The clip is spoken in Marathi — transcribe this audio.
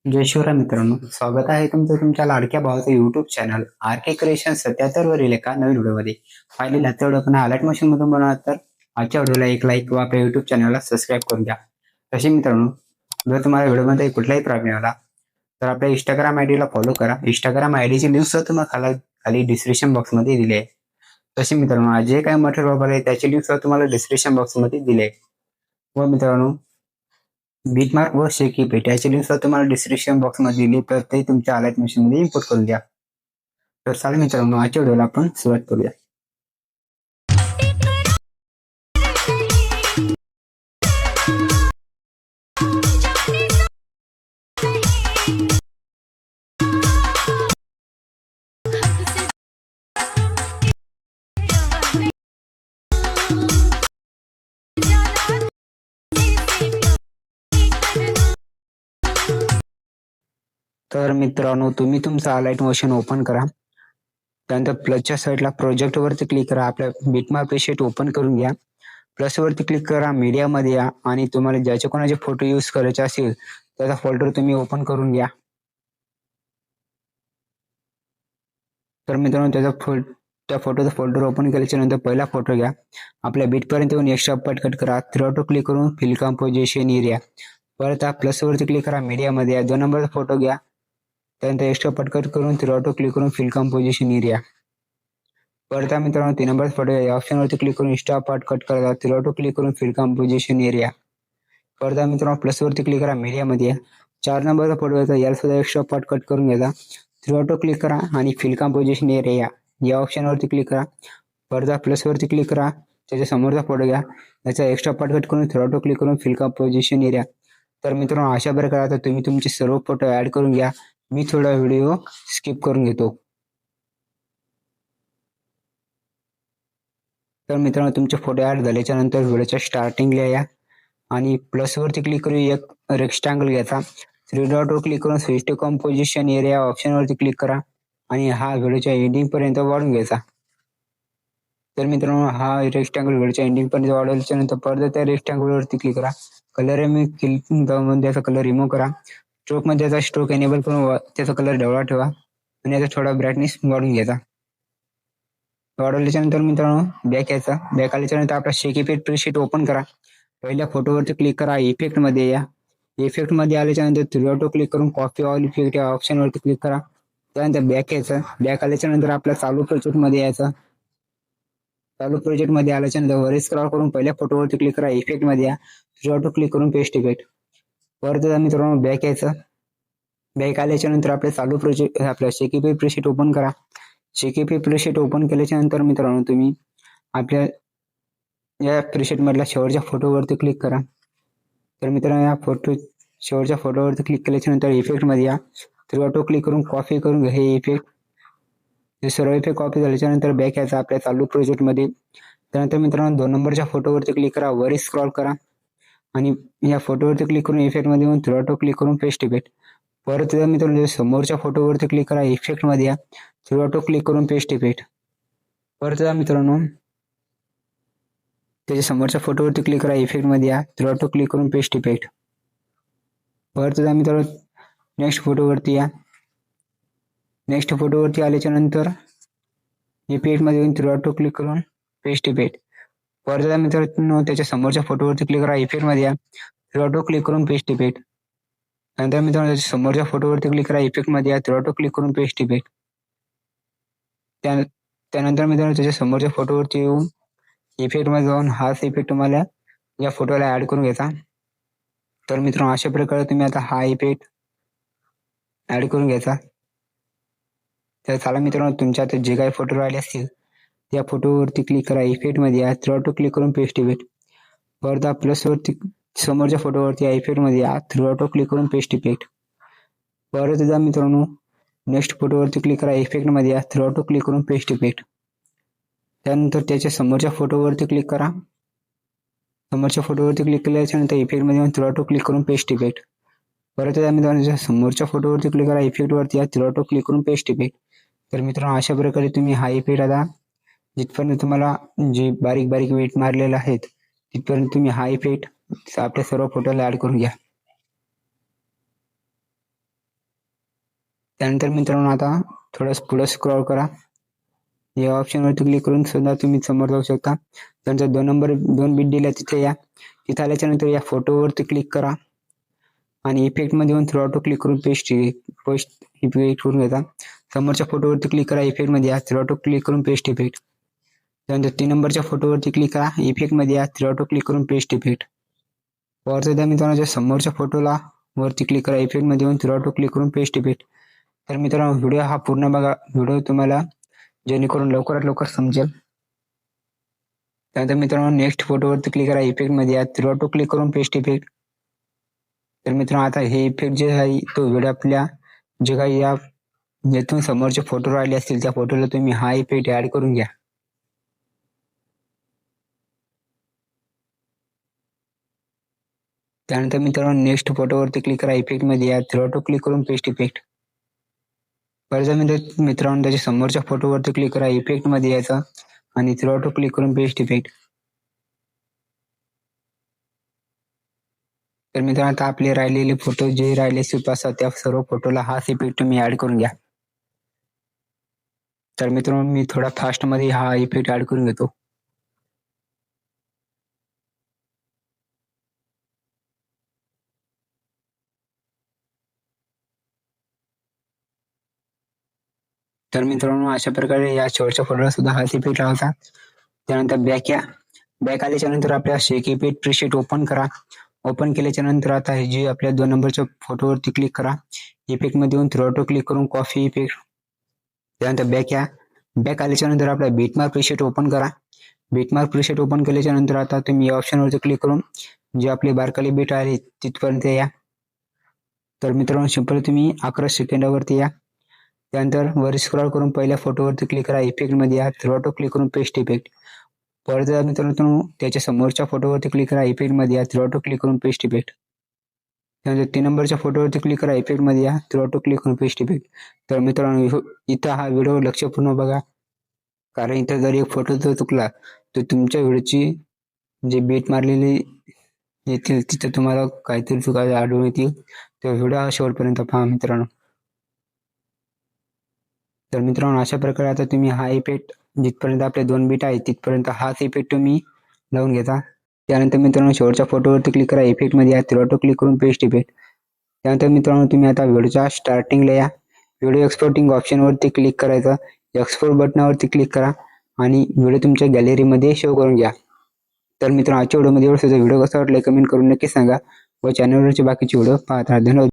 जय शिवराय मित्रांनो, स्वागत आहे तुमचं तुमच्या लाडक्या भावाचं युट्यूब चॅनल आर के क्रिएशन 77 वरील एका नवीन व्हिडिओमध्ये. फायनली आजचा व्हिडिओ पण हायलाइट मशीन मधून बनवला, तर आजच्या व्हिडिओला एक लाईक व आपल्या युट्यूब चॅनलला सबस्क्राईब करून घ्या. तसे मित्रांनो, जर तुम्हाला व्हिडिओमध्ये कुठलाही प्रॉब्लेम आला तर आपल्या इंस्टाग्राम आयडीला फॉलो करा. इंस्टाग्राम आयडीची लिंक सुद्धा तुम्हाला खाली डिस्क्रिप्शन बॉक्समध्ये दिली आहे. तसे मित्रांनो, आज जे काही मटेरियल वापरले त्याची लिंक सुद्धा तुम्हाला डिस्क्रिप्शन बॉक्समध्ये दिली आहे. व मित्रांनो, बीटमार्क व शेकी पेट याची लिंक सुद्धा तुम्हाला डिस्क्रिप्शन बॉक्समध्ये दिली, तर ते तुमच्या आलाइट मशीनमध्ये इम्पोर्ट करून द्या. तर चालेल मित्रांनो, आजच्या व्हिडिओला आपण सुरुवात करूया. तर मित्रांनो, तुम्ही तुमचं आलाइट मशीन ओपन करा. त्यानंतर प्लसच्या साईडला प्रोजेक्ट वरती क्लिक करा. आपल्या बीटमार्क शीट ओपन करून घ्या. प्लस वरती क्लिक करा, मीडिया मध्ये या आणि तुम्हाला ज्याचे कोणाचे फोटो यूज करायचे असेल त्याचा फोल्डर तुम्ही ओपन करून घ्या. तर मित्रांनो, त्या फोटोचा फोल्डर ओपन केल्याच्या नंतर पहिला फोटो घ्या. आपल्या बीटपर्यंत येऊन एक्स्ट्रा पार्ट कट करा. थ्री ऑटो क्लिक करून फिल कंपोजिशन एरिया. परत प्लस वरती क्लिक करा, मीडिया मध्ये या. 2 नंबरचा फोटो घ्या. त्यानंतर एक्स्ट्रा पार्ट कट करून थ्री ऑटो क्लिक करून फिल कंपोजिशन एरिया. परत मित्रांनो, 3 नंबर फोटो या ऑप्शन वरती क्लिक करून एक्स्ट्रा पार्ट कट करा. थ्री ऑटो क्लिक करून फिल कंपोजिशन एरिया. परत मित्रांनो, प्लस वरती क्लिक करा, मीडिया मध्ये. 4 नंबरचा फोटो घ्यायचा, याला सुद्धा एक्स्ट्रा पार्ट कट करून घ्यायचा. थ्री ऑटो क्लिक करा आणि फिल कंपोजिशन एरिया या ऑप्शन वरती क्लिक करा. परत प्लस वरती क्लिक करा, त्याच्या समोरचा फोटो घ्या, त्याचा एक्स्ट्रा पार्ट कट करून थ्री ऑटो क्लिक करून फिल कंपोजिशन एरिया. तर मित्रांनो, अशा प्रकारे आता तुम्ही तुमचे सर्व फोटो ऍड करून घ्या. मी थोडा व्हिडिओ स्किप करून घेतो. तर मित्रांनो, तुमचे फोटो ऍड झाल्याच्या नंतर व्हिडिओच्या स्टार्टिंगला या आणि प्लस वरती क्लिक करून एक रेक्टांगल घ्यायचा. थ्री डॉट वर क्लिक करून switch to composition area option वरती क्लिक करा आणि हा व्हिडिओच्या एंडिंग पर्यंत वाढून घ्यायचा. तर मित्रांनो, हा रेक्टांगल व्हिडिओच्या एंडिंग पर्यंत वाढवल्याच्या नंतर परत त्या रेक्टांगल वरती क्लिक करा. कलर त्याचा कलर रिमूव्ह करा. स्ट्रोक मध्ये त्याचा स्ट्रोक एनेबल करून त्याचा कलर ढवळा ठेवा आणि याचा थोडा ब्राईटनेस वाढून घ्यायचा. वाढवल्याच्या नंतर मित्रांनो, बॅक यायचा. बॅक आल्याच्या नंतर आपला शेकी पेट प्रीशीट ओपन करा. पहिल्या फोटोवरती क्लिक करा, इफेक्ट मध्ये या. इफेक्ट मध्ये आल्याच्या नंतर थ्री ऑटो क्लिक करून कॉपी ऑल इफेक्ट या ऑप्शन वरती क्लिक करा. त्यानंतर बॅक यायचं. बॅक आल्याच्या नंतर आपल्या चालू प्रोजेक्ट मध्ये यायचं. चालू प्रोजेक्ट मध्ये आल्याच्या नंतर वर स्क्रॉल करून पहिल्या फोटोवरती क्लिक करा, इफेक्ट मध्ये या. थ्री ऑटो क्लिक करून पेस्ट इफेक्ट. परत मित्रांनो, बॅक यायचं. बॅक आल्याच्या नंतर आपल्या चालू प्रोजेक्ट आपल्या शेकी पेट प्रीशीट ओपन करा. शेकी पेट प्रीशीट ओपन केल्याच्या नंतर मित्रांनो, तुम्ही आपल्या या प्रीसेट मधल्या शेवटच्या फोटोवरती क्लिक करा. तर मित्रांनो, या शेवटच्या फोटोवरती क्लिक केल्याच्या नंतर इफेक्ट मध्ये या. थ्री ऑटो क्लिक करून कॉपी करून घ्या हे इफेक्ट. हे सर्व इफेक्ट कॉपी झाल्याच्या नंतर बॅक यायचा आपल्या चालू प्रोजेक्ट मध्ये. त्यानंतर मित्रांनो, 2 नंबरच्या फोटोवरती क्लिक करा, वर स्क्रॉल करा आणि या फोटोवरती क्लिक करून इफेक्ट मध्ये येऊन थ्री ऑटो क्लिक करून पेस्ट इफेक्ट. परत मित्रांनो, समोरच्या फोटोवरती क्लिक करा, इफेक्ट मध्ये या. थ्री ऑटो क्लिक करून पेस्ट इफेक्ट. परत मित्रांनो, त्याच्या समोरच्या फोटोवरती क्लिक करा, इफेक्ट मध्ये या. थ्री ऑटो क्लिक करून पेस्ट इफेक्ट. परत मित्रांनो, नेक्स्ट फोटोवरती या. नेक्स्ट फोटोवरती आल्याच्या नंतर इफेक्ट मध्ये येऊन थ्री ऑटो क्लिक करून पेस्ट इफेक्ट. परत मित्रांनो, त्याच्या समोरच्या फोटोवरती क्लिक करा, इफेक्ट मध्ये या. थ्री ऑटो क्लिक करून पेस्ट इफेक्ट. नंतर मित्रांनो, त्याच्या समोरच्या फोटोवरती क्लिक करा, इफेक्ट मध्ये या. थ्री ऑटो क्लिक करून पेस्ट इफेक्ट. त्यानंतर मित्रांनो, त्याच्या समोरच्या फोटोवरती येऊन इफेक्ट मध्ये जाऊन हाच इफेक्ट तुम्हाला या फोटोला ऍड करून घ्यायचा. तर मित्रांनो, अशा प्रकारे तुम्ही आता हा इफेक्ट ऍड करून घ्यायचा. तर चला मित्रांनो, तुमच्या आता जे काही फोटो राहिले असतील त्या फोटोवरती क्लिक करा, इफेक्ट मध्ये या. थ्री ऑटो क्लिक करून पेस्ट इफेक्ट. परत प्लस वरती समोरच्या फोटोवरती या, इफेक्ट मध्ये या. थ्री ऑटो क्लिक करून पेस्ट इफेक्ट. परत मित्रांनो, नेक्स्ट फोटोवरती क्लिक करा, इफेक्ट मध्ये या. थ्री ऑटो क्लिक करून पेस्ट इफेक्ट. त्यानंतर त्याच्या समोरच्या फोटोवरती क्लिक करा. समोरच्या फोटोवरती क्लिक केल्याच्या नंतर इफेक्ट मध्ये थ्री ऑटो क्लिक करून पेस्ट इफेक्ट. परत मित्रांनो, समोरच्या फोटोवरती क्लिक करा, इफेक्ट वरती या. थ्री ऑटो क्लिक करून पेस्ट इफेक्ट. तर मित्रांनो, अशा प्रकारे तुम्ही हा इफेक्ट आता जिथपर्यंत तुम्हाला जे बारीक बारीक वेट मारलेले आहेत तिथपर्यंत तुम्ही हा इफेक्ट आपल्या सर्व फोटोला ऍड करून घ्या. त्यानंतर मित्रांनो आता थोडं पुढे स्क्रॉल करा. या ऑप्शनवरती क्लिक करून सुद्धा तुम्ही समोर जाऊ शकता. त्यानंतर 2 बीट दिल्या तिथे या. तिथे आल्याच्या नंतर या फोटोवरती क्लिक करा आणि इफेक्टमध्ये येऊन थ्रू ऑटो क्लिक करून पेस्ट इफेक्ट करून घेता. समोरच्या फोटोवरती क्लिक करा, इफेक्टमध्ये या, थ्रू ऑटो क्लिक करून पेस्ट इफेक्ट. त्यानंतर 3 नंबरच्या फोटोवरती क्लिक करा, इफेक्टमध्ये या, थ्रू ऑटो क्लिक करून पेस्ट इफेक्ट. परत एकदा मित्रांनो समोरच्या फोटोला वरती क्लिक करा, इफेक्टमध्ये येऊन थ्रू ऑटो क्लिक करून पेस्ट इफेक्ट. तर मित्रांनो व्हिडिओ हा पूर्ण बघा, व्हिडिओ तुम्हाला जेणेकरून लवकरात लवकर समजेल. त्यानंतर मित्रांनो नेक्स्ट फोटोवरती क्लिक करा, इफेक्टमध्ये या, थ्रू ऑटो क्लिक करून पेस्ट इफेक्ट. तर मित्रांनो आता हे इफेक्ट जे आहे तो व्हिडिओ आपल्या जे काही या ज्यातून समोरचे फोटो राहिले असतील त्या फोटोला तुम्ही हा इफेक्ट ऍड करून घ्या. त्यानंतर मित्रांनो नेक्स्ट फोटोवरती क्लिक करा, इफेक्टमध्ये या, थ्रू ऑटो क्लिक करून पेस्ट इफेक्ट. परत मित्रांनो त्याच्या समोरच्या फोटोवरती क्लिक करा, इफेक्टमध्ये यायचं आणि थ्रू ऑटो क्लिक करून पेस्ट इफेक्ट. तर मित्रांनो आता आपले राहिलेले फोटो जे राहिले असतात त्या सर्व फोटोला हाच इफेक्ट तुम्ही ऍड करून घ्या. तर मित्रांनो मी थोडा फास्ट मध्ये हा इफेक्ट ऍड करून घेतो. तर मित्रांनो अशा प्रकारे या शेवटच्या फोटोला सुद्धा हाच इफेक्ट लावता. त्यानंतर बॅक आल्याच्या नंतर आपल्या शेक इफेक्ट प्रीसेट ओपन करा. ओपन केल्याच्या नंतर आता हे जे आपल्या 2 नंबरच्या फोटोवरती क्लिक करा, इफेक्ट मध्ये येऊन थ्रू ऑटो क्लिक करून कॉफी इफेक्ट. त्यानंतर बॅक आल्याच्या नंतर आपला बीटमार्क प्रीसेट ओपन करा. बीटमार्क प्रीसेट ओपन केल्याच्या नंतर आता तुम्ही या ऑप्शनवरती क्लिक करून जे आपले बारकाली बीट आहे तिथपर्यंत या. तर मित्रांनो सिंपल तुम्ही 11 सेकंदावरती या. त्यानंतर वर स्क्रॉल करून पहिल्या फोटोवरती क्लिक करा, इफेक्टमध्ये या, थ्रू ऑटो क्लिक करून पेस्ट इफेक्ट. परत मित्रांनो त्याच्या समोरच्या फोटोवरती क्लिक करा, इफेक्टमध्ये या, थ्रू ऑटो क्लिक करून पेस्ट इफेक्ट. त्यानंतर 3 नंबरच्या फोटोवरती क्लिक करा, इफेक्टमध्ये या, थ्रू ऑटो क्लिक करून पेस्ट इफेक्ट. तर मित्रांनो इथं हा व्हिडिओ लक्षपूर्ण बघा, कारण इथं जर एक फोटो जर चुकला तर तुमच्या व्हिडिओची जे बीट मारलेली येतील तिथं तुम्हाला काहीतरी चुका आढळून येतील. तर व्हिडिओ हा शेवटपर्यंत पहा मित्रांनो. तर मित्रांनो अशा प्रकारे आता तुम्ही हा इफेक्ट जिथपर्यंत आपले 2 बीट आहे तिथपर्यंत हाच इफेक्ट तुम्ही लावून घेता. त्यानंतर मित्रांनो शेवटच्या फोटोवरती क्लिक करा, इफेक्टमध्ये या, थ्रू ऑटो क्लिक करून पेस्ट इफेक्ट. त्यानंतर मित्रांनो तुम्ही आता व्हिडिओच्या स्टार्टिंगला या, व्हिडिओ एक्सपोर्टिंग ऑप्शनवरती क्लिक करायचं, एक्सपोर्ट बटनावरती क्लिक करा आणि व्हिडिओ तुमच्या गॅलरीमध्ये सेव्ह करून घ्या. तर मित्रांनो आजच्या व्हिडिओमध्ये एवढंच. व्हिडिओ कसा वाटला कमेंट करून नक्की सांगा व चॅनलवरचे बाकीचे व्हिडिओ पाहत राहा. धन्यवाद.